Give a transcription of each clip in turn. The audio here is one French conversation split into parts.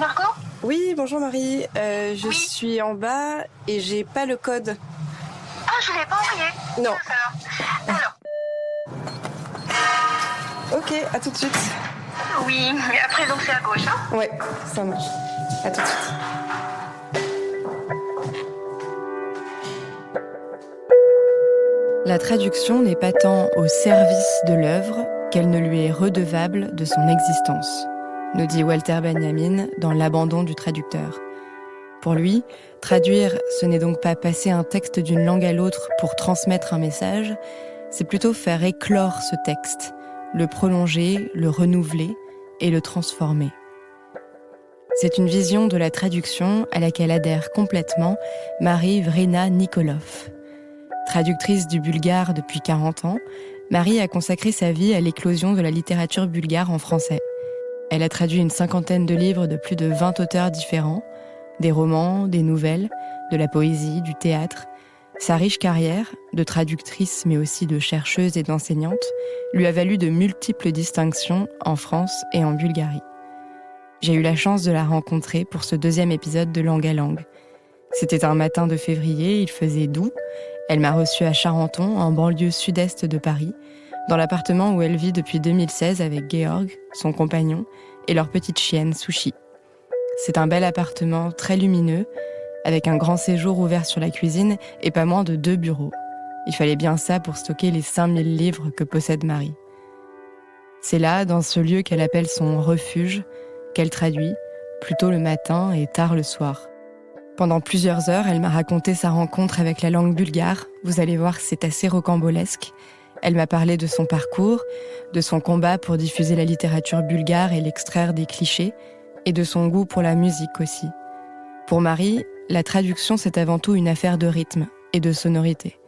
Margot? Oui, bonjour Marie. Je Oui. suis en bas et j'ai pas le code. Ah, je ne l'ai pas envoyé. Non. Alors, Ok, à tout de suite. oui, mais après, donc c'est à gauche, hein? Ouais, ça marche. À tout de suite. La traduction n'est pas tant au service de l'œuvre qu'elle ne lui est redevable de son existence, nous dit Walter Benjamin dans L'abandon du traducteur. Pour lui, traduire, ce n'est donc pas passer un texte d'une langue à l'autre pour transmettre un message, c'est plutôt faire éclore ce texte, le prolonger, le renouveler et le transformer. C'est une vision de la traduction à laquelle adhère complètement Marie Vrina Nikolov. Traductrice du bulgare depuis 40 ans, Marie a consacré sa vie à l'éclosion de la littérature bulgare en français. Elle a traduit une 50aine de livres de plus de 20 auteurs différents, des romans, des nouvelles, de la poésie, du théâtre. Sa riche carrière, de traductrice mais aussi de chercheuse et d'enseignante, lui a valu de multiples distinctions en France et en Bulgarie. J'ai eu la chance de la rencontrer pour ce 2e épisode de Langue à Langue. C'était un matin de février, il faisait doux. Elle m'a reçue à Charenton, en banlieue sud-est de Paris, dans l'appartement où elle vit depuis 2016 avec Georg, son compagnon, et leur petite chienne, Sushi. C'est un bel appartement très lumineux, avec un grand séjour ouvert sur la cuisine et pas moins de 2 bureaux. Il fallait bien ça pour stocker les 5000 livres que possède Marie. C'est là, dans ce lieu qu'elle appelle son refuge, qu'elle traduit, plutôt le matin et tard le soir. Pendant plusieurs heures, elle m'a raconté sa rencontre avec la langue bulgare. Vous allez voir, c'est assez rocambolesque. Elle m'a parlé de son parcours, de son combat pour diffuser la littérature bulgare et l'extraire des clichés, et de son goût pour la musique aussi. Pour Marie, la traduction, c'est avant tout une affaire de rythme et de sonorité.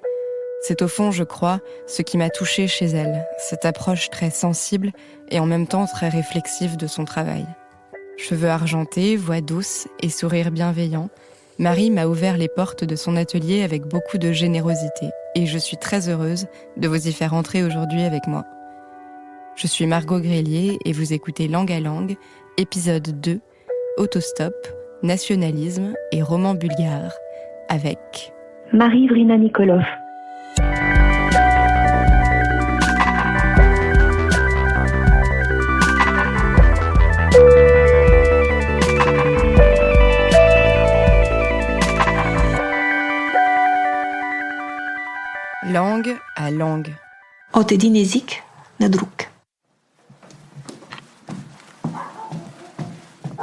C'est au fond, je crois, ce qui m'a touchée chez elle, cette approche très sensible et en même temps très réflexive de son travail. Cheveux argentés, voix douce et sourire bienveillant, Marie m'a ouvert les portes de son atelier avec beaucoup de générosité et je suis très heureuse de vous y faire entrer aujourd'hui avec moi. Je suis Margot Grélier et vous écoutez Langue à Langue, épisode 2, Autostop, nationalisme et roman bulgare, avec Marie Vrina Nikolov. Langue à langue. От един език на друг.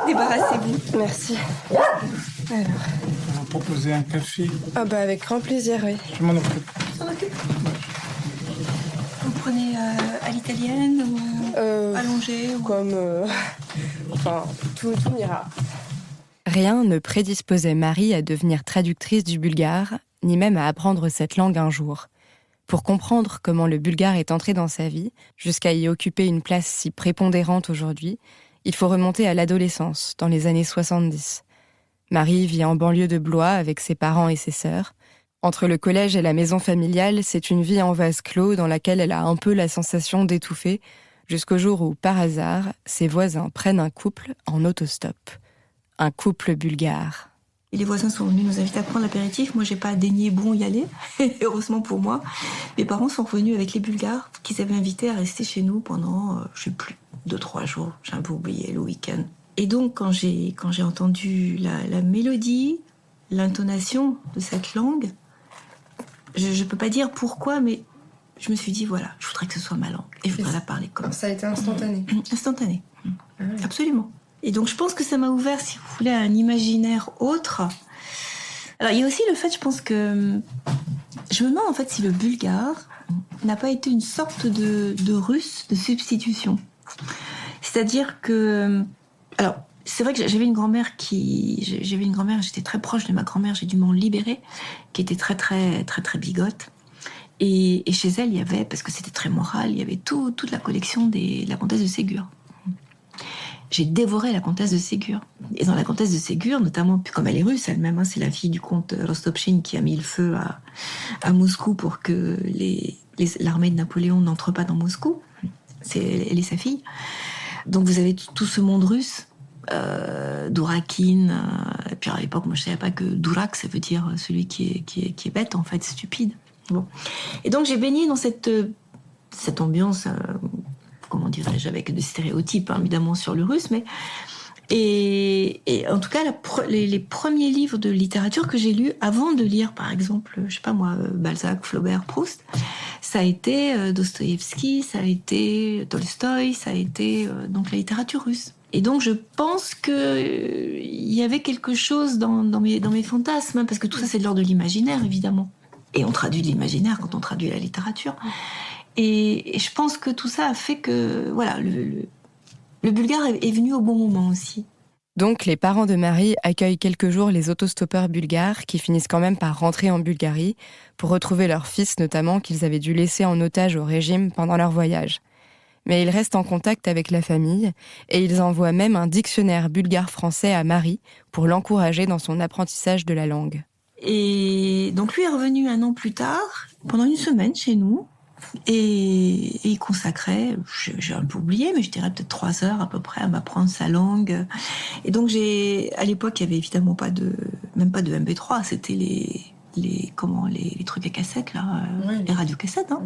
Débarrassez-vous. Merci. Alors. On va proposer un café. Ah bah avec grand plaisir, oui. Je m'en occupe. Vous prenez à l'italienne ou allongé ou... Comme... Enfin, tout ira. Rien ne prédisposait Marie à devenir traductrice du bulgare, ni même à apprendre cette langue un jour. Pour comprendre comment le bulgare est entré dans sa vie, jusqu'à y occuper une place si prépondérante aujourd'hui, il faut remonter à l'adolescence, dans les années 70. Marie vit en banlieue de Blois avec ses parents et ses sœurs. Entre le collège et la maison familiale, c'est une vie en vase clos dans laquelle elle a un peu la sensation d'étouffer, jusqu'au jour où, par hasard, ses voisins prennent un couple en autostop. Un couple bulgare. Et les voisins sont venus nous inviter à prendre l'apéritif. Moi, j'ai pas daigné y aller. Heureusement pour moi. Mes parents sont revenus avec les Bulgares qu'ils avaient invités à rester chez nous pendant, je sais plus, 2-3 jours. J'ai un peu oublié le week-end. Et donc, quand j'ai entendu la mélodie, l'intonation de cette langue, je peux pas dire pourquoi, mais je me suis dit, voilà, je voudrais que ce soit ma langue. Et je voudrais la parler comme ça. Ça a été instantané. Instantané. Ah oui. Absolument. Et donc, je pense que ça m'a ouvert, si vous voulez, à un imaginaire autre. Alors, il y a aussi le fait, je pense que... Je me demande, en fait, si le bulgare n'a pas été une sorte de russe de substitution. C'est-à-dire que... Alors, c'est vrai que j'avais une grand-mère j'étais très proche de ma grand-mère, j'ai dû m'en libérer, qui était très, très, très, très bigote. Et chez elle, il y avait, parce que c'était très moral, il y avait toute la collection de la comtesse de Ségur. J'ai dévoré la comtesse de Ségur. Et dans la comtesse de Ségur, notamment, comme elle est russe elle-même, c'est la fille du comte Rostopchine qui a mis le feu à Moscou pour que l'armée de Napoléon n'entre pas dans Moscou. Elle est sa fille. Donc vous avez tout ce monde russe Dourakine. Et puis à l'époque, moi je savais pas que Dourak, ça veut dire celui qui est bête, en fait, stupide. Bon. Et donc j'ai baigné dans cette ambiance, comment dirais-je, avec des stéréotypes, hein, évidemment, sur le russe, mais... Et en tout cas, les premiers livres de littérature que j'ai lus avant de lire, par exemple, je sais pas moi, Balzac, Flaubert, Proust, ça a été Dostoïevski, ça a été Tolstoï, ça a été donc la littérature russe. Et donc je pense que il y avait quelque chose dans mes fantasmes, hein, parce que tout ça c'est de l'ordre de l'imaginaire, évidemment. Et on traduit de l'imaginaire quand on traduit la littérature. Et je pense que tout ça a fait que, voilà, le bulgare est venu au bon moment aussi. Donc, les parents de Marie accueillent quelques jours les autostoppeurs bulgares qui finissent quand même par rentrer en Bulgarie pour retrouver leur fils, notamment, qu'ils avaient dû laisser en otage au régime pendant leur voyage. Mais ils restent en contact avec la famille et ils envoient même un dictionnaire bulgare-français à Marie pour l'encourager dans son apprentissage de la langue. Et donc lui est revenu 1 an plus tard, pendant 1 semaine chez nous. Et il consacrait, j'ai un peu oublié, mais je dirais peut-être 3 heures à peu près à m'apprendre sa langue. Et donc à l'époque, il y avait évidemment même pas de MP3, c'était les trucs à cassettes là, les radiocassettes. Hein.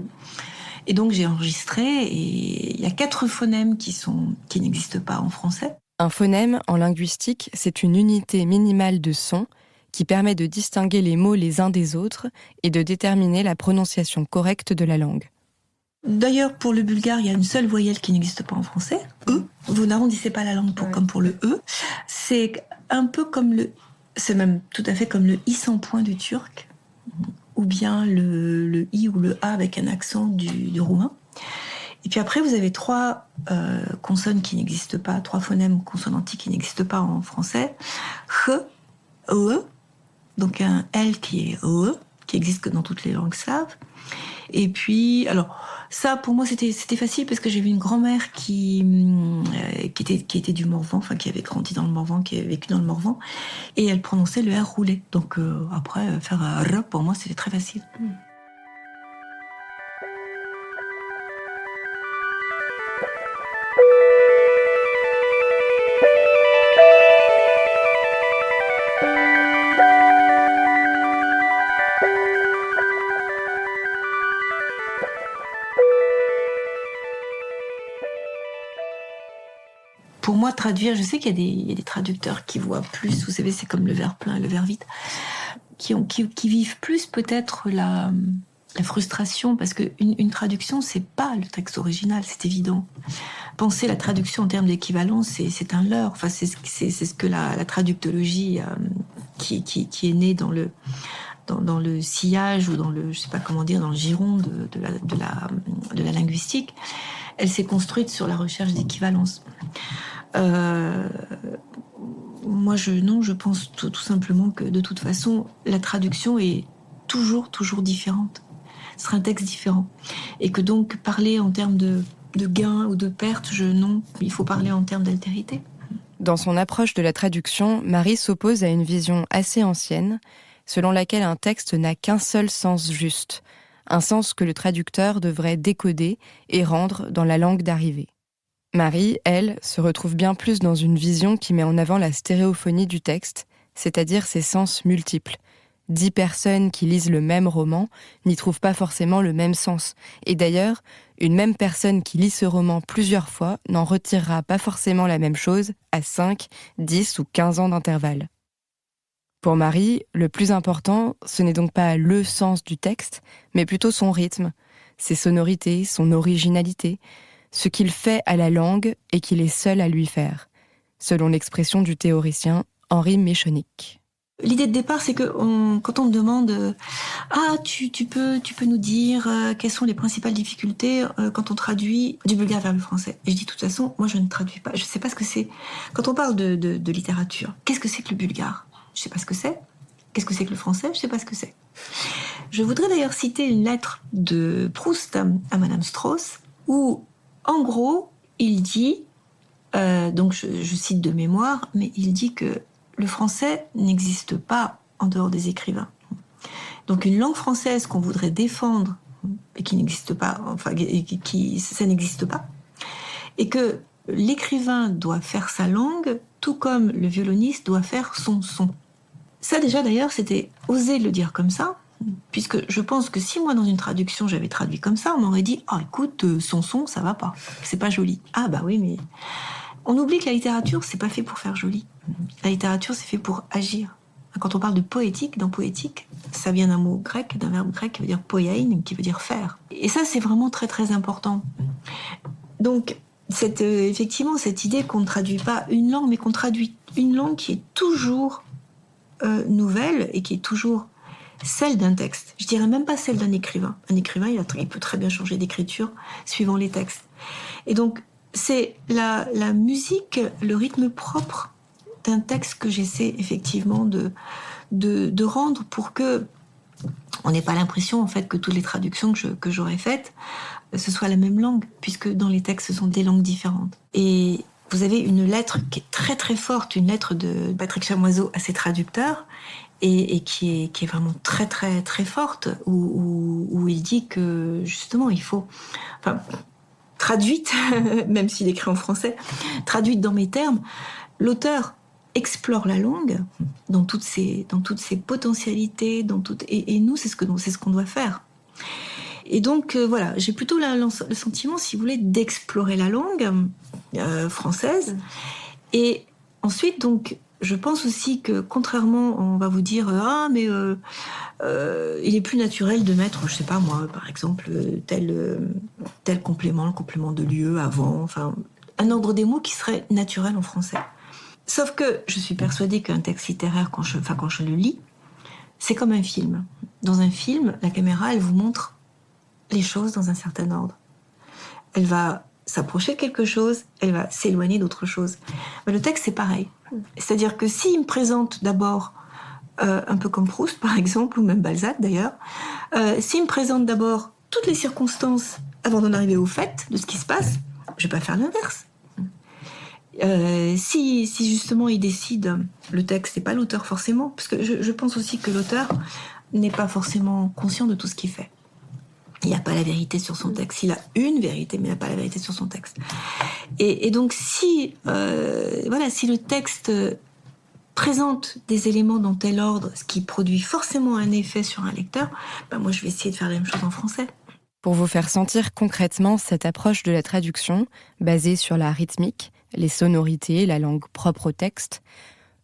Et donc j'ai enregistré et il y a 4 phonèmes qui n'existent pas en français. Un phonème en linguistique, c'est une unité minimale de son qui permet de distinguer les mots les uns des autres et de déterminer la prononciation correcte de la langue. D'ailleurs, pour le bulgare, il y a une seule voyelle qui n'existe pas en français, E. Vous n'arrondissez pas la langue comme pour le E. C'est un peu comme c'est même tout à fait comme le I sans point du turc, ou bien le I ou le A avec un accent du roumain. Et puis après, vous avez 3 consonnes qui n'existent pas, 3 phonèmes consonantiques qui n'existent pas en français. H, E, donc un L qui est E, qui existe que dans toutes les langues slaves. Et puis, alors, ça, pour moi, c'était facile parce que j'avais une grand-mère qui était du Morvan, enfin, qui avait grandi dans le Morvan, qui avait vécu dans le Morvan, et elle prononçait le R roulé. Donc, après, faire un R, pour moi, c'était très facile. Pour moi, traduire, je sais qu'il y a des traducteurs qui voient plus, vous savez, c'est comme le verre plein et le verre vide, qui vivent plus peut-être la frustration, parce qu'une traduction, c'est pas le texte original, c'est évident. Penser la traduction en termes d'équivalence, c'est un leurre. Enfin, c'est ce que la traductologie qui est née dans le sillage ou dans le, je sais pas comment dire, dans le giron de la linguistique, elle s'est construite sur la recherche d'équivalence. Moi, je pense tout simplement que de toute façon, la traduction est toujours différente. Ce sera un texte différent. Et que donc, parler en termes de gain ou de perte, non, il faut parler en termes d'altérité. Dans son approche de la traduction, Marie s'oppose à une vision assez ancienne, selon laquelle un texte n'a qu'un seul sens juste, un sens que le traducteur devrait décoder et rendre dans la langue d'arrivée. Marie, elle, se retrouve bien plus dans une vision qui met en avant la stéréophonie du texte, c'est-à-dire ses sens multiples. 10 personnes qui lisent le même roman n'y trouvent pas forcément le même sens. Et d'ailleurs, une même personne qui lit ce roman plusieurs fois n'en retirera pas forcément la même chose à 5, 10 ou 15 ans d'intervalle. Pour Marie, le plus important, ce n'est donc pas le sens du texte, mais plutôt son rythme, ses sonorités, son originalité, ce qu'il fait à la langue et qu'il est seul à lui faire, selon l'expression du théoricien Henri Méchonic. L'idée de départ, c'est que quand on me demande tu peux nous dire quelles sont les principales difficultés quand on traduit du bulgare vers le français. Et je dis de toute façon, moi je ne traduis pas, je ne sais pas ce que c'est. Quand on parle de littérature, qu'est-ce que c'est que le bulgare ? Je ne sais pas ce que c'est. Qu'est-ce que c'est que le français ? Je ne sais pas ce que c'est. Je voudrais d'ailleurs citer une lettre de Proust à Madame Strauss, où en gros, il dit, donc je cite de mémoire, mais il dit que le français n'existe pas en dehors des écrivains. Donc une langue française qu'on voudrait défendre et qui n'existe pas, enfin ça n'existe pas, et que l'écrivain doit faire sa langue tout comme le violoniste doit faire son son. Ça déjà d'ailleurs, c'était osé le dire comme ça, puisque je pense que si moi dans une traduction j'avais traduit comme ça, on m'aurait dit « Ah écoute, son son, ça va pas, c'est pas joli. » Ah bah oui, mais on oublie que la littérature, c'est pas fait pour faire joli. La littérature, c'est fait pour agir. Quand on parle de poétique, dans poétique, ça vient d'un mot grec, d'un verbe grec qui veut dire poiein, qui veut dire faire. Et ça, c'est vraiment très très important. Donc, effectivement, cette idée qu'on ne traduit pas une langue, mais qu'on traduit une langue qui est toujours nouvelle et qui est toujours celle d'un texte. Je dirais même pas celle d'un écrivain. Un écrivain, il peut très bien changer d'écriture suivant les textes. Et donc, c'est la musique, le rythme propre d'un texte que j'essaie effectivement de rendre pour que on n'ait pas l'impression en fait que toutes les traductions que j'aurais faites ce soit la même langue, puisque dans les textes ce sont des langues différentes. Et vous avez une lettre qui est très très forte, une lettre de Patrick Chamoiseau à ses traducteurs, et qui est vraiment très très très forte, où il dit que justement il faut, traduite, même s'il écrit en français, traduite dans mes termes, l'auteur explore la langue dans toutes ses potentialités, et nous c'est ce qu'on doit faire. Et donc voilà, j'ai plutôt le sentiment, si vous voulez, d'explorer la langue française. Et ensuite, donc, je pense aussi que contrairement, on va vous dire il est plus naturel de mettre, je sais pas moi, par exemple tel complément, le complément de lieu avant, enfin un ordre des mots qui serait naturel en français. Sauf que je suis persuadée qu'un texte littéraire, quand je le lis, c'est comme un film. Dans un film, la caméra, elle vous montre les choses dans un certain ordre. Elle va s'approcher de quelque chose, elle va s'éloigner d'autre chose. Mais le texte, c'est pareil. C'est-à-dire que s'il me présente d'abord, un peu comme Proust, par exemple, ou même Balzac d'ailleurs, s'il me présente d'abord toutes les circonstances avant d'en arriver au fait de ce qui se passe, je vais pas faire l'inverse. Si justement il décide, le texte, c'est pas l'auteur forcément, parce que je pense aussi que l'auteur n'est pas forcément conscient de tout ce qu'il fait. Il n'a pas la vérité sur son texte. Il a une vérité, mais il n'a pas la vérité sur son texte. Et donc si le texte présente des éléments dans tel ordre, ce qui produit forcément un effet sur un lecteur, moi je vais essayer de faire la même chose en français. Pour vous faire sentir concrètement cette approche de la traduction, basée sur la rythmique, les sonorités, la langue propre au texte,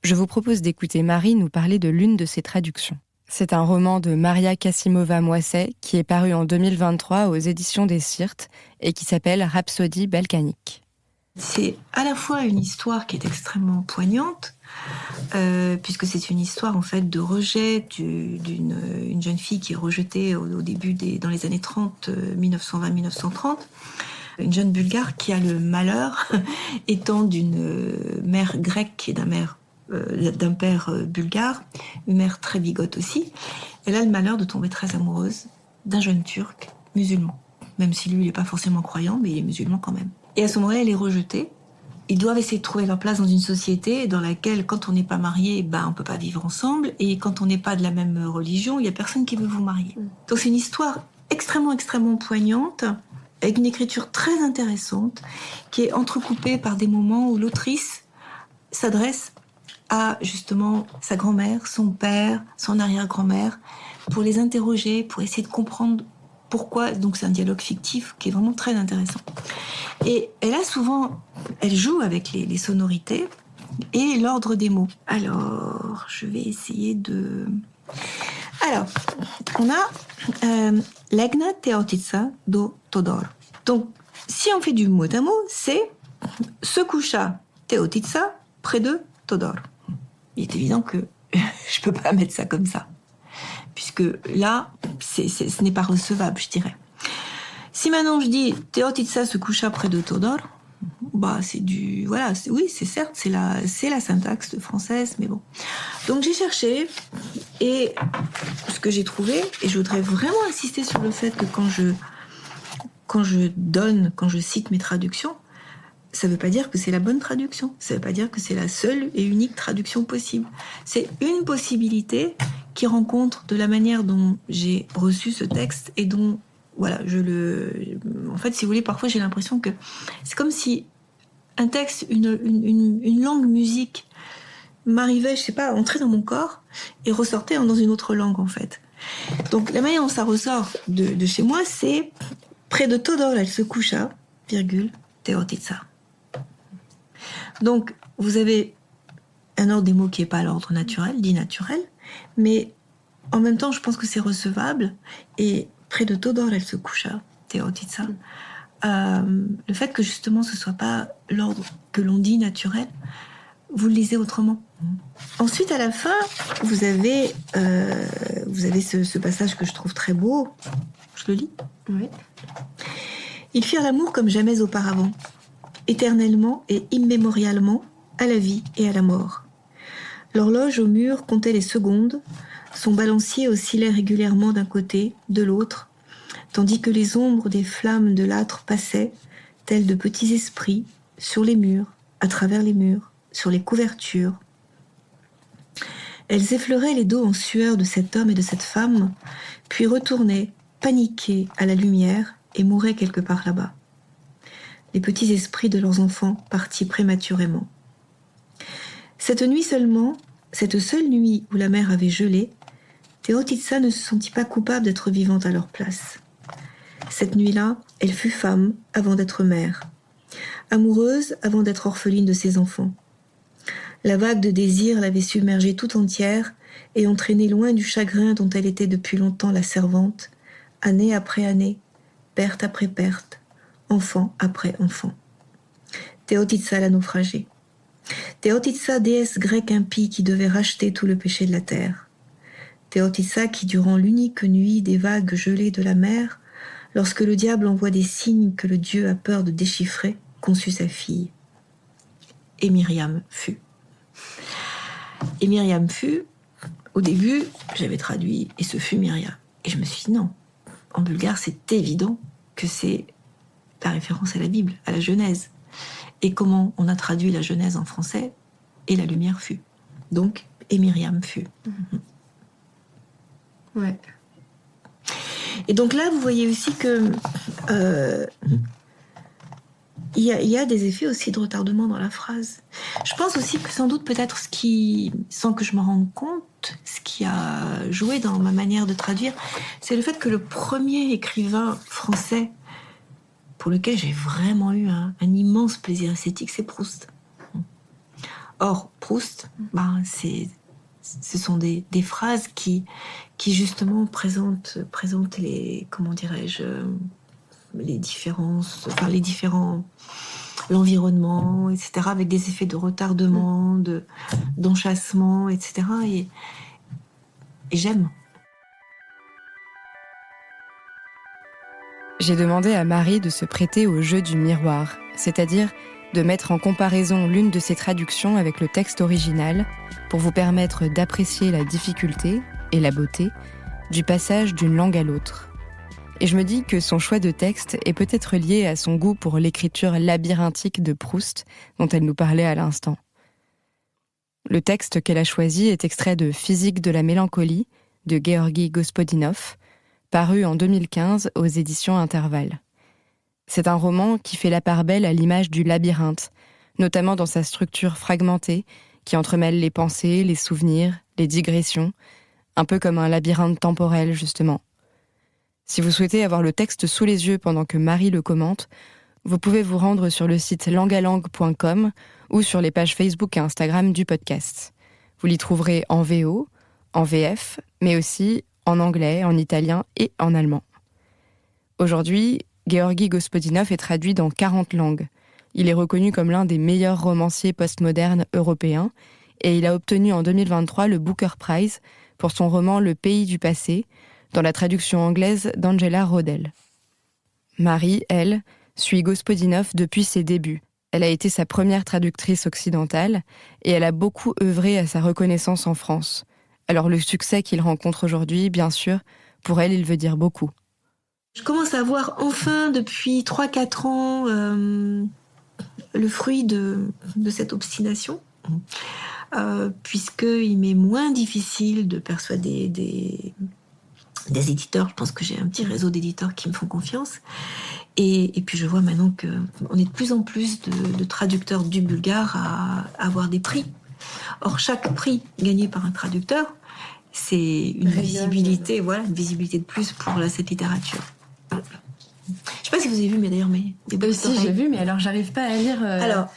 je vous propose d'écouter Marie nous parler de l'une de ses traductions. C'est un roman de Maria Kasimova-Moisset qui est paru en 2023 aux éditions des Syrtes et qui s'appelle Rhapsodie balkanique. C'est à la fois une histoire qui est extrêmement poignante, puisque c'est une histoire en fait de rejet d'une jeune fille qui est rejetée au début dans les années 30, 1920-1930, une jeune Bulgare qui a le malheur, étant d'une mère grecque et d'un père bulgare, une mère très bigote aussi, elle a le malheur de tomber très amoureuse d'un jeune Turc musulman, même si lui il n'est pas forcément croyant, mais il est musulman quand même. Et à ce moment-là, elle est rejetée. Ils doivent essayer de trouver leur place dans une société dans laquelle, quand on n'est pas marié, on peut pas vivre ensemble, et quand on n'est pas de la même religion, il y a personne qui veut vous marier. Donc c'est une histoire extrêmement, extrêmement poignante, avec une écriture très intéressante, qui est entrecoupée par des moments où l'autrice s'adresse à justement sa grand-mère, son père, son arrière-grand-mère, pour les interroger, pour essayer de comprendre pourquoi. Donc c'est un dialogue fictif qui est vraiment très intéressant. Et elle joue avec les sonorités et l'ordre des mots. Alors, je vais essayer de... Alors, on a Legna Teotica do Todor. Donc, si on fait du mot à mot, c'est se coucha Teotica près de Todor. Il est évident que je peux pas mettre ça comme ça, puisque là, ce n'est pas recevable, je dirais. Si maintenant je dis Teotica se coucha près de Todor, c'est du... Voilà, c'est certes, c'est la syntaxe française, mais bon. Donc j'ai cherché, et ce que j'ai trouvé, et je voudrais vraiment insister sur le fait que quand je cite mes traductions, ça ne veut pas dire que c'est la bonne traduction, ça ne veut pas dire que c'est la seule et unique traduction possible. C'est une possibilité qui rencontre de la manière dont j'ai reçu ce texte et dont, en fait, si vous voulez, parfois j'ai l'impression que c'est comme si un texte, une langue musique m'arrivait, je sais pas, entrer dans mon corps et ressortait dans une autre langue en fait. Donc la manière dont ça ressort de chez moi, c'est près de Todor, elle se coucha, virgule, Teotitsa. Donc vous avez un ordre des mots qui n'est pas l'ordre naturel, dit naturel, mais en même temps je pense que c'est recevable. Et près de Todor, elle se coucha, Teotitsa. Le fait que justement ce soit pas l'ordre que l'on dit naturel, vous le lisez autrement. Ensuite, à la fin, vous avez ce passage que je trouve très beau. Je le lis. Oui. Ils firent l'amour comme jamais auparavant, éternellement et immémorialement, à la vie et à la mort. L'horloge au mur comptait les secondes, son balancier oscillait régulièrement d'un côté, de l'autre, tandis que les ombres des flammes de l'âtre passaient, tels de petits esprits, sur les murs, à travers les murs, sur les couvertures. Elles effleuraient les dos en sueur de cet homme et de cette femme, puis retournaient, paniquées, à la lumière, et mouraient quelque part là-bas. Les petits esprits de leurs enfants partis prématurément. Cette nuit seulement, cette seule nuit où la mer avait gelé, Teotitsa ne se sentit pas coupable d'être vivante à leur place. Cette nuit-là, elle fut femme avant d'être mère, amoureuse avant d'être orpheline de ses enfants. La vague de désir l'avait submergée tout entière et entraînée loin du chagrin dont elle était depuis longtemps la servante, année après année, perte après perte, enfant après enfant. Teotitsa la naufragée. Teotitsa, déesse grecque impie qui devait racheter tout le péché de la terre. Teotitsa qui, durant l'unique nuit des vagues gelées de la mer, lorsque le diable envoie des signes que le Dieu a peur de déchiffrer, conçut sa fille. Et Myriam fut. Et Myriam fut, au début, j'avais traduit « et ce fut Myriam ». Et je me suis dit non, en bulgare c'est évident que c'est la référence à la Bible, à la Genèse. Et comment on a traduit la Genèse en français ? Et la lumière fut. Donc, et Myriam fut. Ouais. Et donc là, vous voyez aussi que il y a des effets aussi de retardement dans la phrase. Je pense aussi que sans doute peut-être ce qui, sans que je m'en rende compte, ce qui a joué dans ma manière de traduire, c'est le fait que le premier écrivain français pour lequel j'ai vraiment eu un immense plaisir esthétique, c'est Proust. Or, Proust, ce sont des phrases qui justement présentent les, comment dirais-je, les différences, l'environnement, etc., avec des effets de retardement, d'enchâssement, etc. Et j'aime. J'ai demandé à Marie de se prêter au jeu du miroir, c'est-à-dire de mettre en comparaison l'une de ses traductions avec le texte original pour vous permettre d'apprécier la difficulté et la beauté du passage d'une langue à l'autre. Et je me dis que son choix de texte est peut-être lié à son goût pour l'écriture labyrinthique de Proust, dont elle nous parlait à l'instant. Le texte qu'elle a choisi est extrait de Physique de la mélancolie de Georgi Gospodinov, paru en 2015 aux éditions Intervalle. C'est un roman qui fait la part belle à l'image du labyrinthe, notamment dans sa structure fragmentée qui entremêle les pensées, les souvenirs, les digressions, un peu comme un labyrinthe temporel justement. Si vous souhaitez avoir le texte sous les yeux pendant que Marie le commente, vous pouvez vous rendre sur le site langalangue.com ou sur les pages Facebook et Instagram du podcast. Vous l'y trouverez en VO, en VF, mais aussi en anglais, en italien et en allemand. Aujourd'hui, Georgi Gospodinov est traduit dans 40 langues. Il est reconnu comme l'un des meilleurs romanciers postmodernes européens et il a obtenu en 2023 le Booker Prize pour son roman Le pays du passé, dans la traduction anglaise d'Angela Rodel. Marie, elle, suit Gospodinov depuis ses débuts. Elle a été sa première traductrice occidentale et elle a beaucoup œuvré à sa reconnaissance en France. Alors le succès qu'il rencontre aujourd'hui, bien sûr, pour elle, il veut dire beaucoup. Je commence à voir enfin, depuis 3-4 ans, le fruit de cette obstination, puisqu'il m'est moins difficile de persuader des éditeurs. Je pense que j'ai un petit réseau d'éditeurs qui me font confiance. Et puis je vois maintenant qu'on est de plus en plus de traducteurs du bulgare à avoir des prix. Or, chaque prix gagné par un traducteur, c'est une visibilité, voilà, une visibilité de plus pour cette littérature. Je ne sais pas si vous avez vu, mais d'ailleurs, mais Si, j'ai vu, mais alors j'arrive pas à lire. Alors,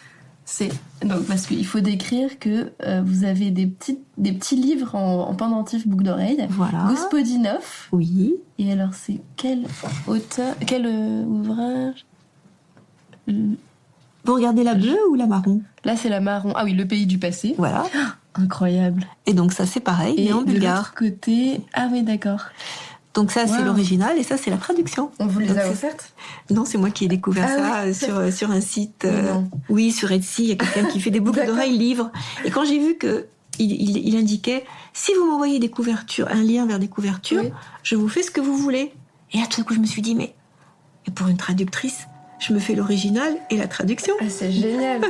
c'est donc parce qu'il faut décrire que vous avez des petits livres en pendentif boucle d'oreille. Voilà. Gospodinov. Oui. Et alors, c'est quel auteur, quel ouvrage? Vous regardez la bleue ou la marron? Là, c'est la marron. Ah oui, Le pays du passé. Voilà. Incroyable. Et donc ça, c'est pareil, mais en de bulgare. l'autre côté, ah oui, d'accord. Donc ça, c'est Wow. l'original et ça, c'est la traduction. On vous les Donc, a c'est- offertes? Non, c'est moi qui ai découvert Ah ça sur un site. Mais non. Oui, sur Etsy, il y a quelqu'un qui fait des boucles D'accord. d'oreilles livres. Et quand j'ai vu que il indiquait, si vous m'envoyez des couvertures, un lien vers des couvertures, Oui. je vous fais ce que vous voulez. Et là, tout d'un coup, je me suis dit, mais et pour une traductrice, je me fais l'original et la traduction. Ah, c'est génial.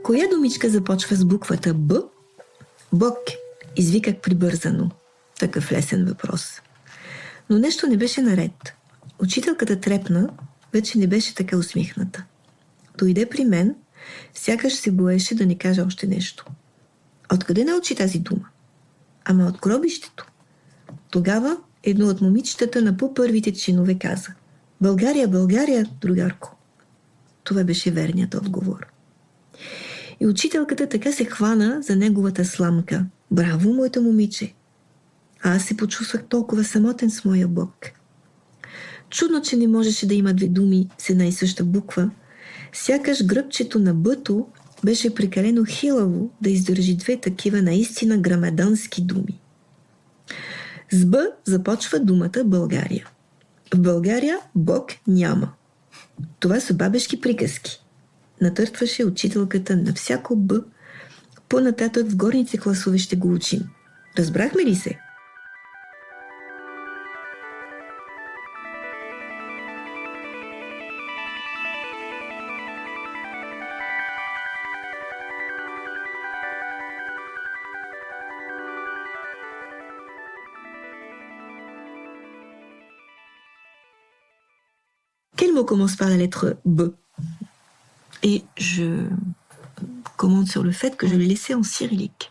Коя думичка започва с буквата Б? Бог, извиках прибързано. Такъв лесен въпрос. Но нещо не беше наред. Учителката трепна, вече не беше така усмихната. Дойде при мен, сякаш се боеше да не каже още нещо. Откъде научи тази дума? Ама от гробището. Тогава едно от момичетата на по-първите чинове каза: България, България, другарко. Това беше верният отговор. И учителката така се хвана за неговата сламка. Браво, моето момиче! А аз се почувствах толкова самотен с моя Бог. Чудно, че не можеше да има две думи с една и съща буква. Сякаш гръбчето на Бъто беше прекалено хилаво да издържи две такива наистина грамадански думи. С Б започва думата България. В България Бог няма. Това са бабешки приказки. Натъртваше учителката на всяко Б. По-нататък в горните класове ще го учим. Разбрахме ли се? Quel mot commence par la lettre B? Et je commente sur le fait que je l'ai laissé en cyrillique.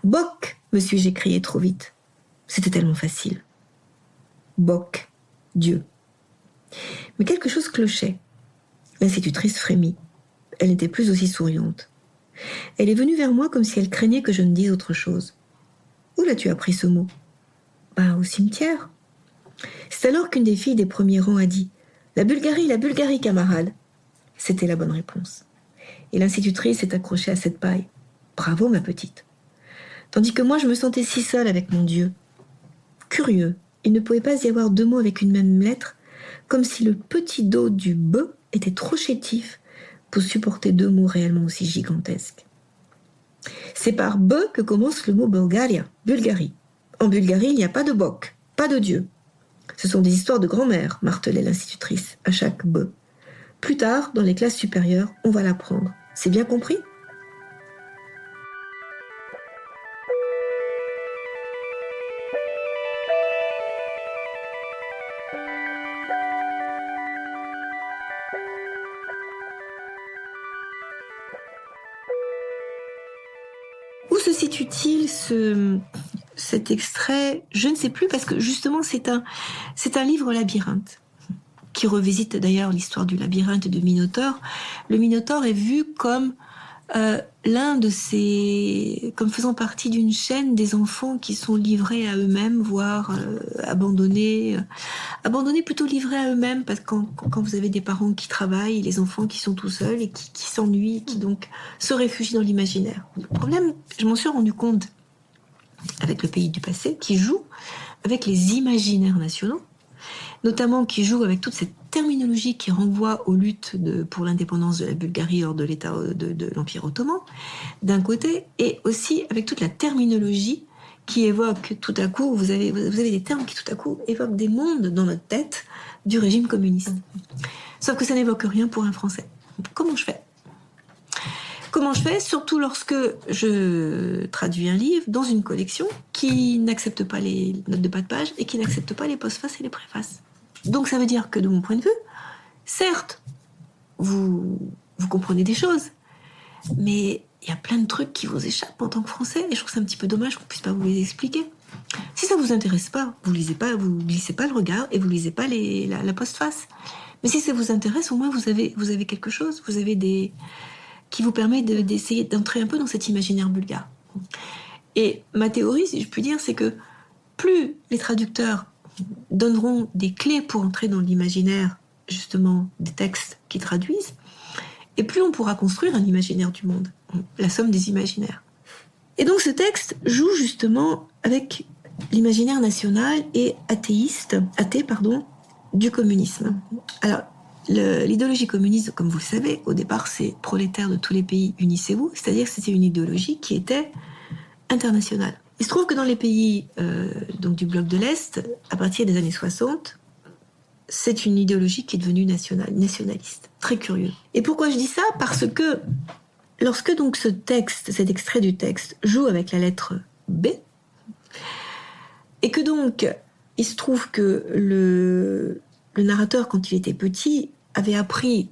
Bok, me suis-je écrié trop vite. C'était tellement facile. Bok, Dieu. Mais quelque chose clochait. L'institutrice frémit. Elle n'était plus aussi souriante. Elle est venue vers moi comme si elle craignait que je ne dise autre chose. Où l'as-tu appris ce mot? Bah, au cimetière. C'est alors qu'une des filles des premiers rangs a dit « La Bulgarie, camarade !» C'était la bonne réponse. Et l'institutrice s'est accrochée à cette paille. Bravo, ma petite. Tandis que moi, je me sentais si seule avec mon Dieu. Curieux, il ne pouvait pas y avoir deux mots avec une même lettre, comme si le petit dos du B était trop chétif pour supporter deux mots réellement aussi gigantesques. C'est par B que commence le mot Bulgaria, Bulgarie. En Bulgarie, il n'y a pas de Bok, pas de Dieu. Ce sont des histoires de grand-mère, martelait l'institutrice, à chaque B. Plus tard, dans les classes supérieures, on va l'apprendre. C'est bien compris? Où se situe-t-il cet extrait? Je ne sais plus, parce que justement c'est un livre labyrinthe qui revisite d'ailleurs l'histoire du labyrinthe de Minotaure. Le Minotaure est vu comme l'un de ces, comme faisant partie d'une chaîne des enfants qui sont livrés à eux-mêmes, voire abandonnés plutôt livrés à eux-mêmes, parce que quand vous avez des parents qui travaillent, les enfants qui sont tout seuls et qui s'ennuient, qui donc se réfugient dans l'imaginaire. Le problème, je m'en suis rendu compte avec le pays du passé, qui joue avec les imaginaires nationaux, notamment qui joue avec toute cette terminologie qui renvoie aux luttes pour l'indépendance de la Bulgarie lors de l'État de l'Empire ottoman, d'un côté, et aussi avec toute la terminologie qui évoque tout à coup, vous avez des termes qui tout à coup évoquent des mondes dans notre tête du régime communiste. Sauf que ça n'évoque rien pour un Français. Comment je fais? Comment je fais? Surtout lorsque je traduis un livre dans une collection qui n'accepte pas les notes de bas de page et qui n'accepte pas les postfaces et les préfaces. Donc ça veut dire que de mon point de vue, certes, vous comprenez des choses, mais il y a plein de trucs qui vous échappent en tant que Français et je trouve ça un petit peu dommage qu'on puisse pas vous les expliquer. Si ça vous intéresse pas, vous glissez pas le regard et vous lisez pas la postface. Mais si ça vous intéresse, au moins vous avez quelque chose, vous avez qui vous permet d'essayer d'entrer un peu dans cet imaginaire bulgare. Et ma théorie, si je puis dire, c'est que plus les traducteurs donneront des clés pour entrer dans l'imaginaire, justement, des textes qu'ils traduisent, et plus on pourra construire un imaginaire du monde, la somme des imaginaires. Et donc ce texte joue justement avec l'imaginaire national et athée, du communisme. Alors, l'idéologie communiste, comme vous le savez, au départ, c'est prolétaires de tous les pays, unissez-vous, c'est-à-dire que c'était une idéologie qui était internationale. Il se trouve que dans les pays donc du bloc de l'Est, à partir des années 60, c'est une idéologie qui est devenue nationaliste. Très curieux. Et pourquoi je dis ça? Parce que lorsque donc cet extrait du texte joue avec la lettre B, et que donc il se trouve que le narrateur, quand il était petit, avait appris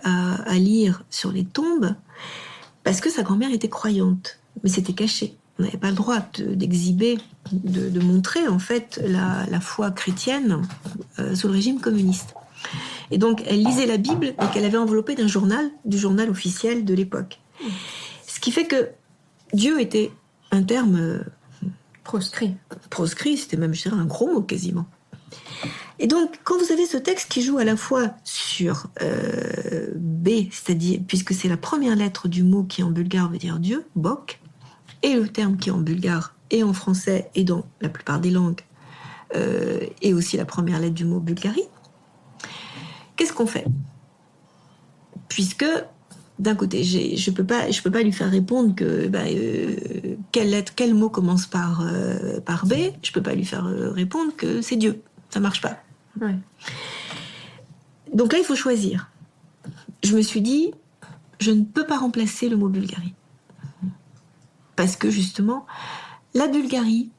à lire sur les tombes parce que sa grand-mère était croyante, mais c'était caché. On n'avait pas le droit d'exhiber, de montrer en fait la foi chrétienne sous le régime communiste. Et donc elle lisait la Bible et qu'elle avait enveloppée du journal officiel de l'époque. Ce qui fait que Dieu était un terme proscrit, c'était même, je dirais, un gros mot quasiment. Et donc, quand vous avez ce texte qui joue à la fois sur B, c'est-à-dire, puisque c'est la première lettre du mot qui en bulgare veut dire Dieu, Bok, et le terme qui en bulgare et en français et dans la plupart des langues, et aussi la première lettre du mot Bulgarie, qu'est-ce qu'on fait? Puisque, d'un côté, je peux pas lui faire répondre que quel mot commence par B, je peux pas lui faire répondre que c'est Dieu. Ça marche pas. Ouais. Donc là, il faut choisir. Je me suis dit, je ne peux pas remplacer le mot Bulgarie. Parce que justement, la Bulgarie,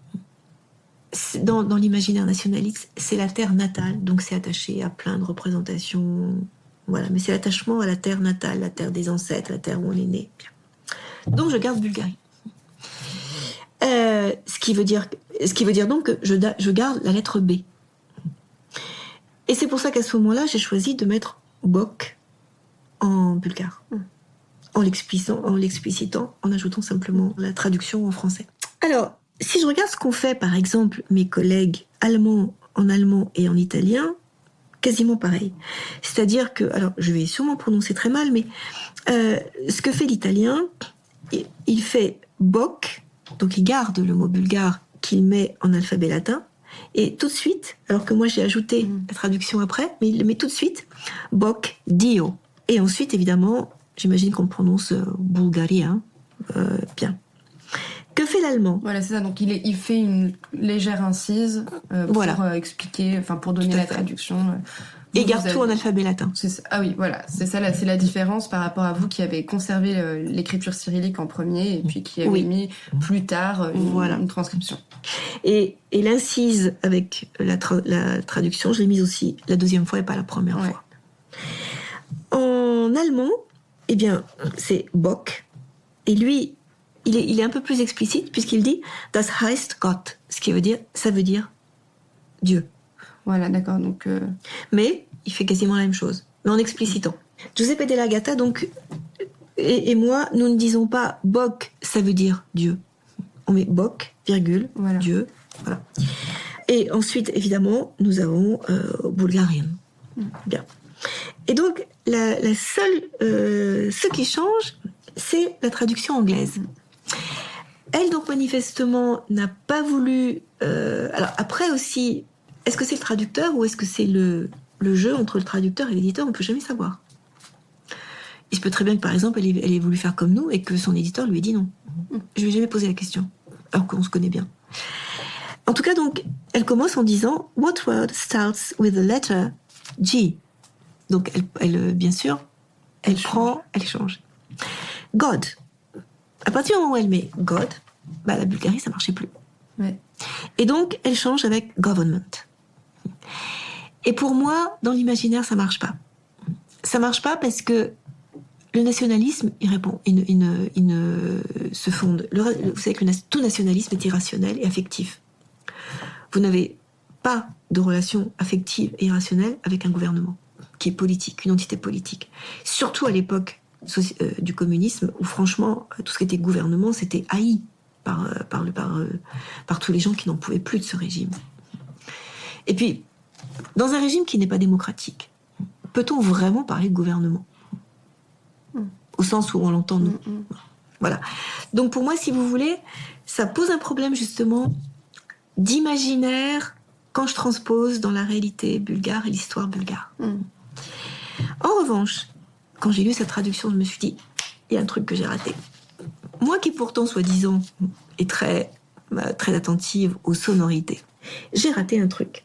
dans l'imaginaire nationaliste, c'est la terre natale, donc c'est attaché à plein de représentations. Voilà, mais c'est l'attachement à la terre natale, la terre des ancêtres, la terre où on est né. Donc je garde Bulgarie. Ce qui veut dire donc que je garde la lettre B. Et c'est pour ça qu'à ce moment-là, j'ai choisi de mettre Bok en bulgare. En l'explicitant, en ajoutant simplement la traduction en français. Alors, si je regarde ce qu'ont fait, par exemple, mes collègues allemands en allemand et en italien, quasiment pareil. C'est-à-dire que, alors, je vais sûrement prononcer très mal, mais ce que fait l'italien, il fait Bok, donc il garde le mot bulgare qu'il met en alphabet latin, et tout de suite, alors que moi j'ai ajouté la traduction après, mais il le met tout de suite, Bok, Dio. Et ensuite, évidemment, j'imagine qu'on prononce Bulgarie, bien. Que fait l'allemand? Voilà, c'est ça. Donc il fait une légère incise pour expliquer, enfin pour donner la traduction. Et garde tout en alphabet latin. Ah oui, voilà, c'est ça, c'est la différence par rapport à vous qui avez conservé l'écriture cyrillique en premier et puis qui avez mis plus tard une transcription. Et l'incise avec la traduction, je l'ai mise aussi la deuxième fois et pas la première fois. En allemand, eh bien, c'est Bok. Et lui, il est un peu plus explicite puisqu'il dit Das heißt Gott, ce qui veut dire, ça veut dire Dieu. Voilà, d'accord. Donc, mais il fait quasiment la même chose, mais en explicitant. Giuseppe Della Gatta, donc, et moi, nous ne disons pas Bok, ça veut dire Dieu. On met Bok, virgule, Dieu, voilà. Et ensuite, évidemment, nous avons Bulgarien. Bien. Et donc, la seule, ce qui change, c'est la traduction anglaise. Elle, donc, manifestement, n'a pas voulu... alors, après aussi, est-ce que c'est le traducteur ou est-ce que c'est le jeu entre le traducteur et l'éditeur? On ne peut jamais savoir. Il se peut très bien que, par exemple, elle ait voulu faire comme nous et que son éditeur lui ait dit non. Je ne lui ai jamais posé la question, alors qu'on se connaît bien. En tout cas, donc, elle commence en disant « What word starts with the letter G ?» Donc, elle bien sûr, elle change. God. À partir du moment où elle met God, la Bulgarie, ça marchait plus. Ouais. Et donc, elle change avec government. Et pour moi, dans l'imaginaire, ça marche pas. Ça marche pas parce que le nationalisme, il ne se fonde. Vous savez que tout nationalisme est irrationnel et affectif. Vous n'avez pas de relation affective et irrationnelle avec un gouvernement qui est politique, une entité politique. Surtout à l'époque du communisme, où franchement, tout ce qui était gouvernement, c'était haï par tous les gens qui n'en pouvaient plus de ce régime. Et puis, dans un régime qui n'est pas démocratique, peut-on vraiment parler de gouvernement ? Au sens où on l'entend, nous. Voilà. Donc pour moi, si vous voulez, ça pose un problème justement d'imaginaire quand je transpose dans la réalité bulgare et l'histoire bulgare. En revanche, quand j'ai lu cette traduction, je me suis dit, il y a un truc que j'ai raté. Moi qui pourtant, soi-disant, est très attentive aux sonorités, j'ai raté un truc.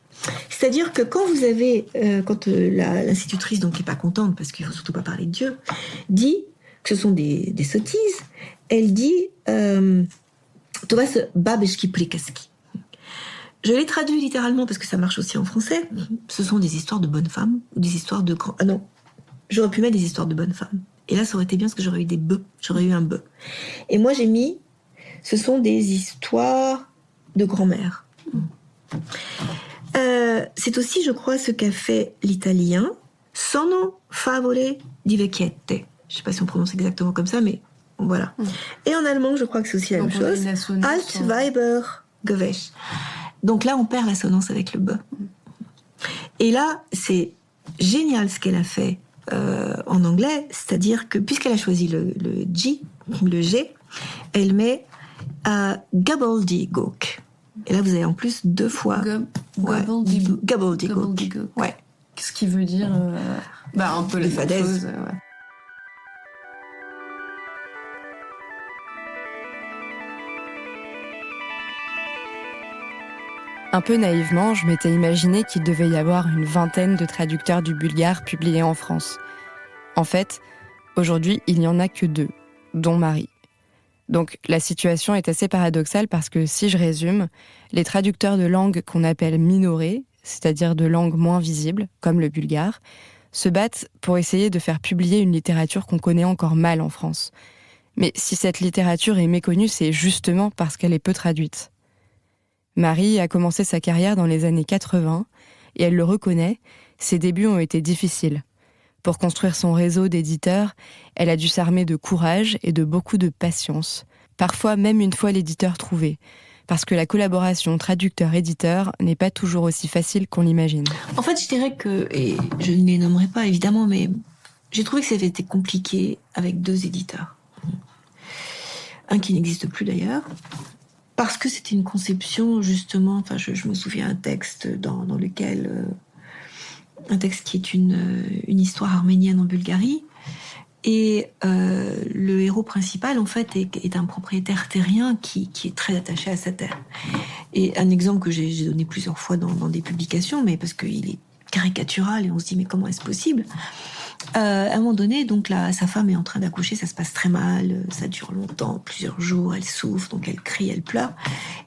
C'est-à-dire que quand vous avez, l'institutrice, donc qui n'est pas contente, parce qu'il ne faut surtout pas parler de Dieu, dit que ce sont des sottises, elle dit to vas babeshki prikaski. Je l'ai traduit littéralement parce que ça marche aussi en français. Ce sont des histoires de bonnes femmes, ou des histoires de grands... Ah non, j'aurais pu mettre des histoires de bonnes femmes. Et là, ça aurait été bien parce que j'aurais eu des bœufs. J'aurais eu un bœuf. Et moi, j'ai mis, ce sont des histoires de grand-mère. C'est aussi, je crois, ce qu'a fait l'italien. Sono favore di vecchiette. Je ne sais pas si on prononce exactement comme ça, mais voilà. Et en allemand, je crois que c'est aussi la même chose. Altweiber Gewesch. Donc là, on perd l'assonance avec le B. Et là, c'est génial ce qu'elle a fait en anglais, c'est-à-dire que puisqu'elle a choisi le G, elle met gobbledygook. Et là, vous avez en plus 2 fois... Gobbledygook. Ouais. Ce qui veut dire un peu la même chose. Ouais. Un peu naïvement, je m'étais imaginé qu'il devait y avoir une 20aine de traducteurs du bulgare publiés en France. En fait, aujourd'hui, il n'y en a que 2, dont Marie. Donc la situation est assez paradoxale parce que, si je résume, les traducteurs de langues qu'on appelle minorées, c'est-à-dire de langues moins visibles, comme le bulgare, se battent pour essayer de faire publier une littérature qu'on connaît encore mal en France. Mais si cette littérature est méconnue, c'est justement parce qu'elle est peu traduite. Marie a commencé sa carrière dans les années 80 et elle le reconnaît, ses débuts ont été difficiles. Pour construire son réseau d'éditeurs, elle a dû s'armer de courage et de beaucoup de patience. Parfois même une fois l'éditeur trouvé. Parce que la collaboration traducteur-éditeur n'est pas toujours aussi facile qu'on l'imagine. En fait, je dirais que, et je ne les nommerai pas évidemment, mais j'ai trouvé que ça avait été compliqué avec 2 éditeurs. Un qui n'existe plus d'ailleurs, parce que c'était une conception justement, je me souviens un texte dans lequel... un texte qui est une histoire arménienne en Bulgarie, et le héros principal en fait est un propriétaire terrien qui est très attaché à sa terre. Et un exemple que j'ai donné plusieurs fois dans des publications, mais parce qu'il est caricatural et on se dit mais comment est-ce possible ? À un moment donné, donc là, sa femme est en train d'accoucher, ça se passe très mal, ça dure longtemps, plusieurs jours, elle souffre, donc elle crie, elle pleure,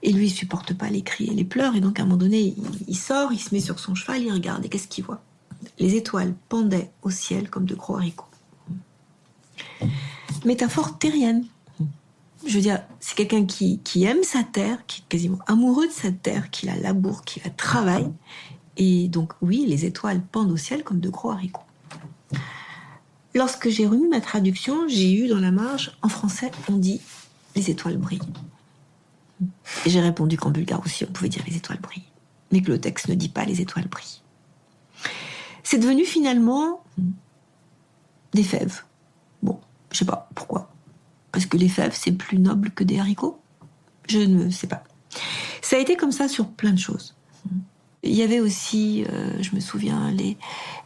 et lui il supporte pas les cris et les pleurs, et donc à un moment donné il sort, il se met sur son cheval, il regarde, et qu'est-ce qu'il voit ? Les étoiles pendaient au ciel comme de gros haricots. Métaphore terrienne. Je veux dire, c'est quelqu'un qui aime sa terre, qui est quasiment amoureux de sa terre, qui la laboure, qui la travaille. Et donc, oui, les étoiles pendent au ciel comme de gros haricots. Lorsque j'ai remis ma traduction, j'ai eu dans la marge, en français, on dit « les étoiles brillent ». Et j'ai répondu qu'en bulgare aussi, on pouvait dire « les étoiles brillent », mais que le texte ne dit pas « les étoiles brillent ». C'est devenu finalement des fèves. Bon, je sais pas pourquoi. Parce que les fèves, c'est plus noble que des haricots ? Je ne sais pas. Ça a été comme ça sur plein de choses. Il y avait aussi, je me souviens,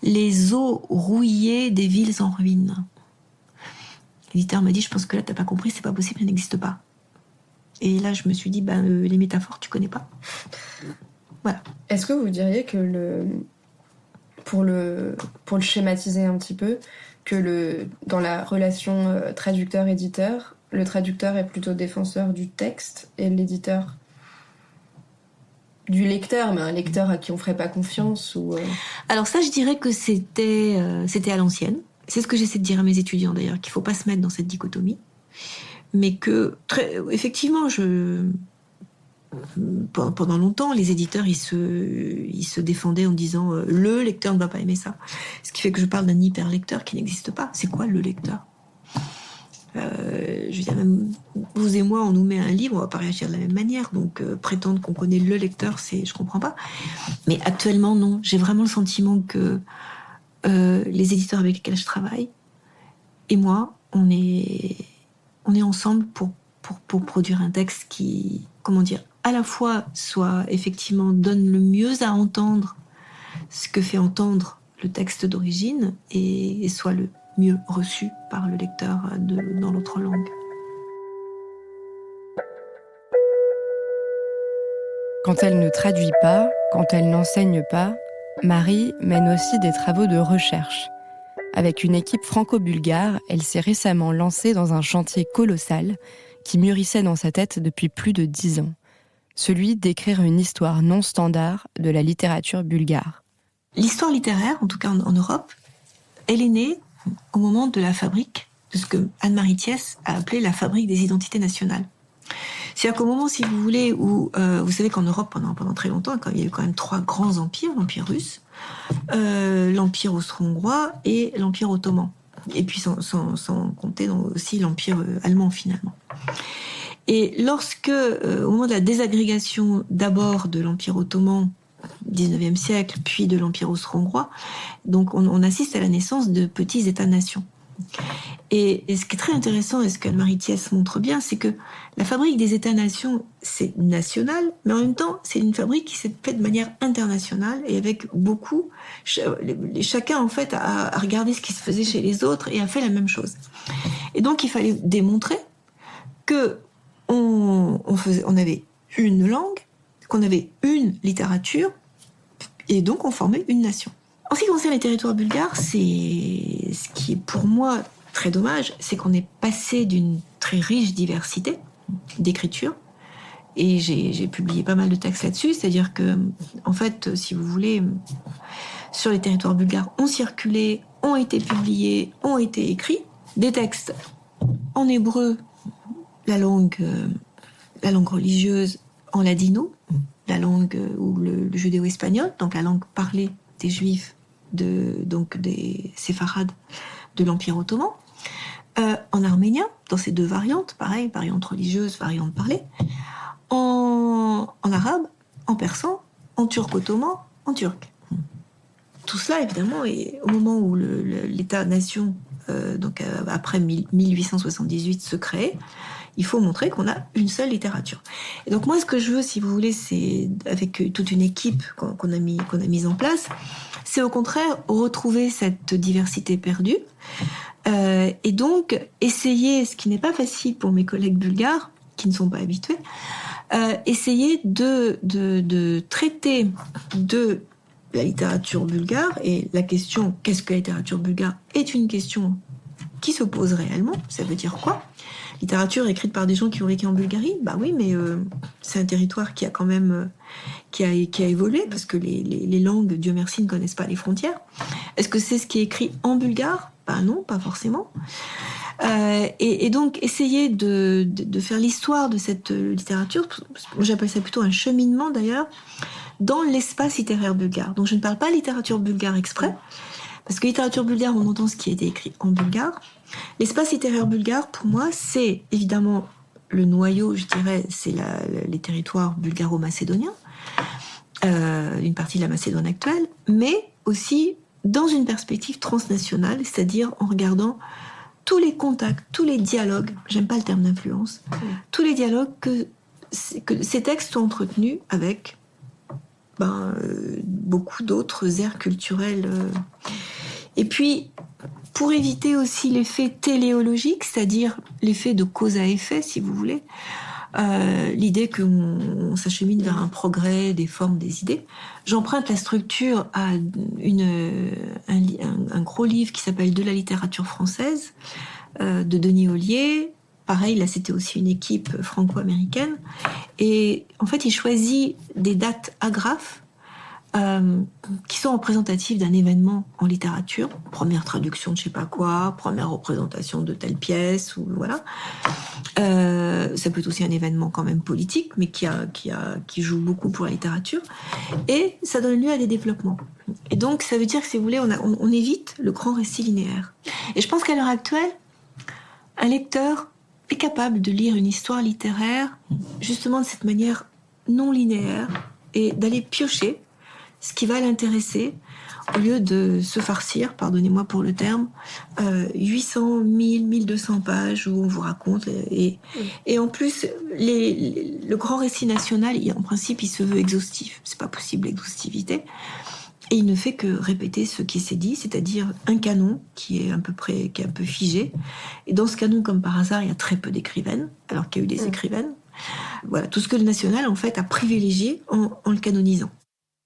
les eaux rouillées des villes en ruine. L'éditeur m'a dit, je pense que là, t'as pas compris, c'est pas possible, ça n'existe pas. Et là, je me suis dit, les métaphores, tu connais pas. Voilà. Est-ce que vous diriez que pour le schématiser un petit peu, que dans la relation traducteur-éditeur, le traducteur est plutôt défenseur du texte et l'éditeur du lecteur, mais un lecteur à qui on ferait pas confiance ou... Alors ça, je dirais que c'était à l'ancienne. C'est ce que j'essaie de dire à mes étudiants d'ailleurs, qu'il faut pas se mettre dans cette dichotomie. Mais que, effectivement, pendant longtemps, les éditeurs, ils se défendaient en disant le lecteur ne va pas aimer ça. Ce qui fait que je parle d'un hyper-lecteur qui n'existe pas. C'est quoi le lecteur ? Je veux dire, même vous et moi, on nous met un livre, on va pas réagir de la même manière. Donc, prétendre qu'on connaît le lecteur, je comprends pas. Mais actuellement, non. J'ai vraiment le sentiment que les éditeurs avec lesquels je travaille et moi, on est ensemble pour produire un texte qui, comment dire, à la fois soit effectivement donne le mieux à entendre ce que fait entendre le texte d'origine et soit le mieux reçu par le lecteur dans l'autre langue. Quand elle ne traduit pas, quand elle n'enseigne pas, Marie mène aussi des travaux de recherche. Avec une équipe franco-bulgare, elle s'est récemment lancée dans un chantier colossal qui mûrissait dans sa tête depuis plus de 10 ans. Celui d'écrire une histoire non standard de la littérature bulgare. L'histoire littéraire, en tout cas en Europe, elle est née au moment de la fabrique, de ce que Anne-Marie Thiès a appelé la fabrique des identités nationales. C'est-à-dire qu'au moment, si vous voulez, où vous savez qu'en Europe, pendant très longtemps, il y a eu quand même 3 grands empires, l'empire russe, l'empire austro-hongrois et l'empire ottoman. Et puis sans compter aussi l'empire allemand, finalement. Et lorsque, au moment de la désagrégation d'abord de l'empire ottoman, 19e siècle, puis de l'Empire austro-hongrois. Donc on assiste à la naissance de petits États-nations. Et ce qui est très intéressant, et ce qu'Anne-Marie Thiès montre bien, c'est que la fabrique des États-nations, c'est national, mais en même temps, c'est une fabrique qui s'est faite de manière internationale et avec beaucoup... Chacun, en fait, a regardé ce qui se faisait chez les autres et a fait la même chose. Et donc, il fallait démontrer que on avait une langue, qu'on avait une littérature, et donc on formait une nation. En ce qui concerne les territoires bulgares, ce qui est pour moi très dommage, c'est qu'on est passé d'une très riche diversité d'écriture, et j'ai publié pas mal de textes là-dessus, c'est-à-dire que, en fait, si vous voulez, sur les territoires bulgares, ont circulé, ont été publiés, ont été écrits, des textes en hébreu, la langue religieuse, en ladino, la langue ou le judéo-espagnol, donc la langue parlée des juifs, donc des séfarades de l'Empire ottoman, en arménien, dans ces 2 variantes, pareil, variante religieuse, variante parlée, en arabe, en persan, en turc ottoman, en turc. Tout cela, évidemment, est au moment où l'État-nation, donc après 1878, se crée, il faut montrer qu'on a une seule littérature. Et donc moi, ce que je veux, si vous voulez, c'est, avec toute une équipe qu'on a mise en place, c'est au contraire retrouver cette diversité perdue, et donc essayer, ce qui n'est pas facile pour mes collègues bulgares, qui ne sont pas habitués, essayer de traiter de la littérature bulgare, et la question « qu'est-ce que la littérature bulgare ?» est une question qui se pose réellement. Ça veut dire quoi ? Littérature écrite par des gens qui ont vécu en Bulgarie, bah oui, mais c'est un territoire qui a quand même qui a évolué, parce que les langues, Dieu merci, ne connaissent pas les frontières. Est-ce que c'est ce qui est écrit en bulgare ? Bah non, pas forcément. Et donc essayer de faire l'histoire de cette littérature, j'appelle ça plutôt un cheminement d'ailleurs, dans l'espace littéraire bulgare. Donc je ne parle pas littérature bulgare exprès, parce que littérature bulgare, on entend ce qui a été écrit en bulgare. L'espace littéraire bulgare, pour moi, c'est évidemment le noyau, je dirais, c'est les territoires bulgaro-macédoniens, une partie de la Macédoine actuelle, mais aussi dans une perspective transnationale, c'est-à-dire en regardant tous les contacts, tous les dialogues, j'aime pas le terme d'influence, tous les dialogues que ces textes sont entretenus avec beaucoup d'autres aires culturelles. Et puis, pour éviter aussi l'effet téléologique, c'est-à-dire l'effet de cause à effet, si vous voulez, l'idée qu'on s'achemine vers un progrès des formes, des idées. J'emprunte la structure à un gros livre qui s'appelle « De la littérature française » de Denis Ollier. Pareil, là, c'était aussi une équipe franco-américaine. Et en fait, il choisit des dates agrafes qui sont représentatives d'un événement en littérature. Première traduction de je sais pas quoi, première représentation de telle pièce, ou voilà. Ça peut être aussi un événement quand même politique, mais qui joue beaucoup pour la littérature. Et ça donne lieu à des développements. Et donc, ça veut dire que, si vous voulez, on évite le grand récit linéaire. Et je pense qu'à l'heure actuelle, un lecteur est capable de lire une histoire littéraire justement de cette manière non linéaire et d'aller piocher ce qui va l'intéresser au lieu de se farcir, pardonnez-moi pour le terme, 800, 1000, 1200 pages où on vous raconte. Et en plus, le grand récit national, en principe, il se veut exhaustif. C'est pas possible, l'exhaustivité. Et il ne fait que répéter ce qui s'est dit, c'est-à-dire un canon qui est un peu figé. Et dans ce canon, comme par hasard, il y a très peu d'écrivaines, alors qu'il y a eu des écrivaines. Voilà, tout ce que le national, en fait, a privilégié en le canonisant.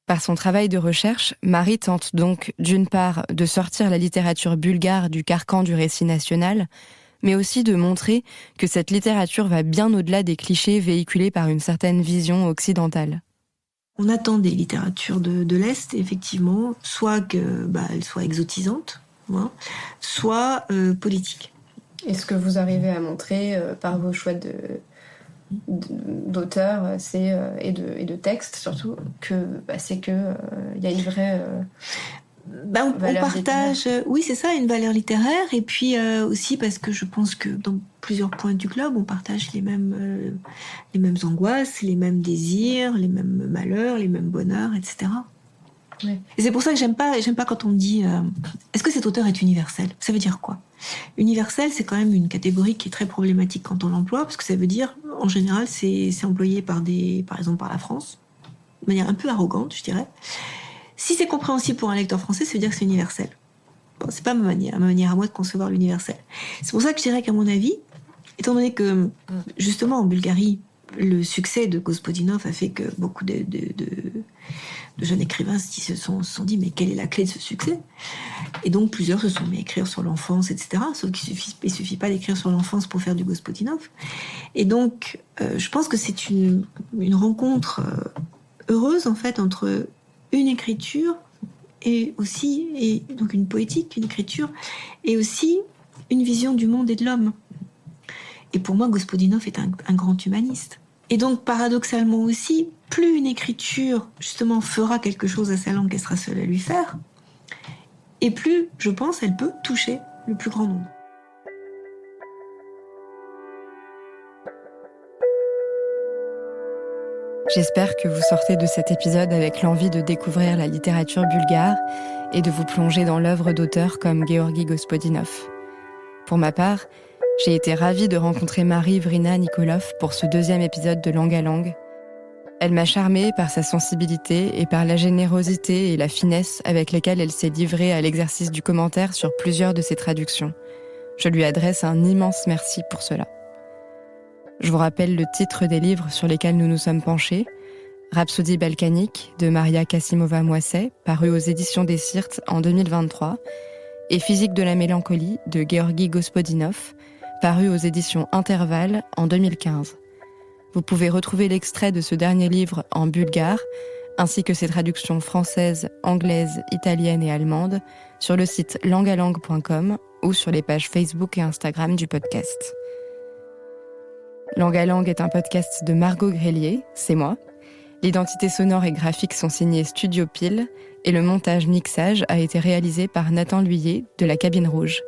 Par son travail de recherche, Marie tente donc, d'une part, de sortir la littérature bulgare du carcan du récit national, mais aussi de montrer que cette littérature va bien au-delà des clichés véhiculés par une certaine vision occidentale. On attend des littératures de l'Est, effectivement, soit qu'elles soient exotisantes, soit politiques. Et ce que vous arrivez à montrer par vos choix d'auteurs et de textes, surtout, c'est que y a une vraie... on partage, oui, c'est ça, une valeur littéraire, et puis aussi parce que je pense que dans plusieurs points du globe, on partage les mêmes angoisses, les mêmes désirs, les mêmes malheurs, les mêmes bonheurs, etc. Oui. Et c'est pour ça que j'aime pas quand on dit est-ce que cet auteur est universel ? Ça veut dire quoi ? Universel, c'est quand même une catégorie qui est très problématique quand on l'emploie, parce que ça veut dire, en général, c'est employé par exemple par la France, de manière un peu arrogante, je dirais. Si c'est compréhensible pour un lecteur français, ça veut dire que c'est universel. Bon, c'est pas ma manière à moi de concevoir l'universel. C'est pour ça que je dirais qu'à mon avis, étant donné que, justement, en Bulgarie, le succès de Gospodinov a fait que beaucoup de jeunes écrivains se sont dit mais quelle est la clé de ce succès ? Et donc plusieurs se sont mis à écrire sur l'enfance, etc. Sauf qu'il suffit pas d'écrire sur l'enfance pour faire du Gospodinov. Et donc, je pense que c'est une rencontre heureuse, en fait, entre une écriture et donc une poétique, une écriture, et aussi une vision du monde et de l'homme. Et pour moi, Gospodinov est un grand humaniste. Et donc, paradoxalement aussi, plus une écriture, justement, fera quelque chose à sa langue qu'elle sera seule à lui faire, et plus, je pense, elle peut toucher le plus grand nombre. J'espère que vous sortez de cet épisode avec l'envie de découvrir la littérature bulgare et de vous plonger dans l'œuvre d'auteurs comme Georgi Gospodinov. Pour ma part, j'ai été ravie de rencontrer Marie Vrina Nikolov pour ce 2e épisode de Langue à Langue. Elle m'a charmée par sa sensibilité et par la générosité et la finesse avec lesquelles elle s'est livrée à l'exercice du commentaire sur plusieurs de ses traductions. Je lui adresse un immense merci pour cela. Je vous rappelle le titre des livres sur lesquels nous nous sommes penchés. Rhapsodie balkanique de Maria Kasimova-Moisset, paru aux éditions des Sirtes en 2023, et Physique de la mélancolie de Georgi Gospodinov, paru aux éditions Intervalle en 2015. Vous pouvez retrouver l'extrait de ce dernier livre en bulgare, ainsi que ses traductions françaises, anglaises, italiennes et allemandes, sur le site languealangue.com ou sur les pages Facebook et Instagram du podcast. Langue à Langue est un podcast de Margot Grélier, c'est moi. L'identité sonore et graphique sont signés Studio Pile et le montage-mixage a été réalisé par Nathan Lhuillier de la Cabine Rouge.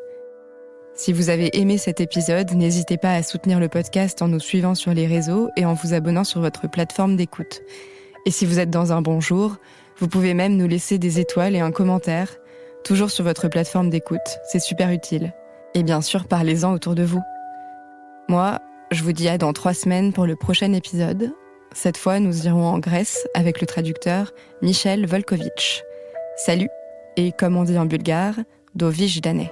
Si vous avez aimé cet épisode, n'hésitez pas à soutenir le podcast en nous suivant sur les réseaux et en vous abonnant sur votre plateforme d'écoute. Et si vous êtes dans un bon jour, vous pouvez même nous laisser des étoiles et un commentaire, toujours sur votre plateforme d'écoute, c'est super utile. Et bien sûr, parlez-en autour de vous. Moi, je vous dis à dans 3 semaines pour le prochain épisode. Cette fois, nous irons en Grèce avec le traducteur Michel Volkovitch. Salut, et comme on dit en bulgare, do vijdane.